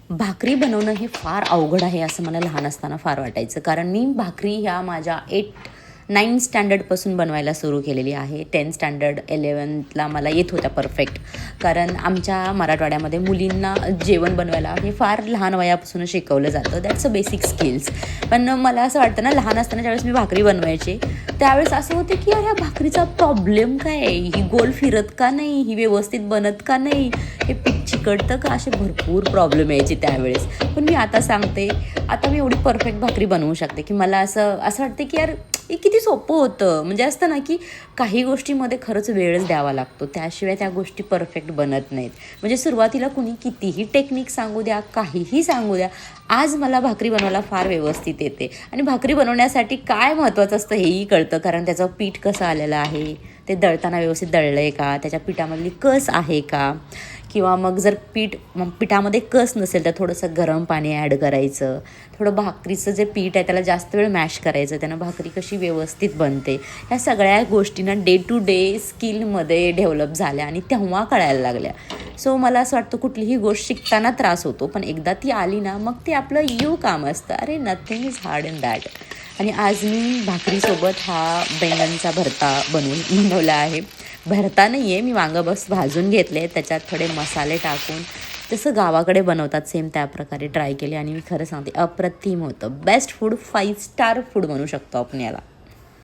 भाकरी बनवणं हे फार अवघड आहे असं मला लहान असताना फार वाटायचं. कारण मी भाकरी ह्या माझ्या 9 स्टँडर्डपासून बनवायला सुरू केलेली आहे. 10 स्टँडर्ड 11thला मला येत होत्या परफेक्ट. कारण आमच्या मराठवाड्यामध्ये मुलींना जेवण बनवायला हे फार लहान वयापासून शिकवलं जातं. That's a basic skills. पण मला असं वाटतं ना, लहान असताना ज्यावेळेस मी भाकरी बनवायचे त्यावेळेस असं होतं की यार, ह्या भाकरीचा प्रॉब्लेम काय आहे? ही गोल फिरत का नाही? ही व्यवस्थित बनत का नाही? हे पीठ चिकटतं का? असे भरपूर प्रॉब्लेम यायचे त्यावेळेस. पण मी आता सांगते, आता मी एवढी परफेक्ट भाकरी बनवू शकते की मला असं वाटते की यार, हे किती सोपं होतं. म्हणजे असतं ना की काही गोष्टीमध्ये खरंच वेळच द्यावा लागतो, त्याशिवाय त्या गोष्टी परफेक्ट बनत नाहीत. म्हणजे सुरुवातीला कुणी कितीही टेक्निक सांगू द्या, काहीही सांगू द्या, आज मला भाकरी बनवायला फार व्यवस्थित येते. आणि भाकरी बनवण्यासाठी काय महत्त्वाचं असतं हेही कळतं. कारण त्याचं पीठ कसं आलेलं आहे, ते दळताना व्यवस्थित दळलं आहे का, त्याच्या पिठामधली कस आहे का, किंवा मग जर पिठामध्ये कस नसेल तर थोडंसं गरम पाणी ॲड करायचं. थोडं भाकरीचं जे पीठ आहे त्याला जास्त वेळ मॅश करायचं, त्यानं भाकरी कशी व्यवस्थित बनते. ह्या सगळ्या गोष्टींना डे टू डे स्किलमध्ये डेव्हलप झाल्या आणि तेव्हा कळायला लागल्या. सो मला असं वाटतं, कुठलीही गोष्ट शिकताना त्रास होतो, पण एकदा ती आली ना मग ते आपलं काम असतं. अरे, nothing is hard in that. आणि आज मी भाकरीसोबत हा बैंगनचा भरता बनवला आहे. भरता नाही आहे, मी वांगं भाजून घेतले, त्याच्यात थोडे मसाले टाकून जसं गावाकडे बनवतात सेम त्या प्रकारे ट्राय केले आणि मी खरं सांगते, अप्रतिम होतं. बेस्ट फूड, 5 स्टार फूड म्हणू शकतो आपण याला.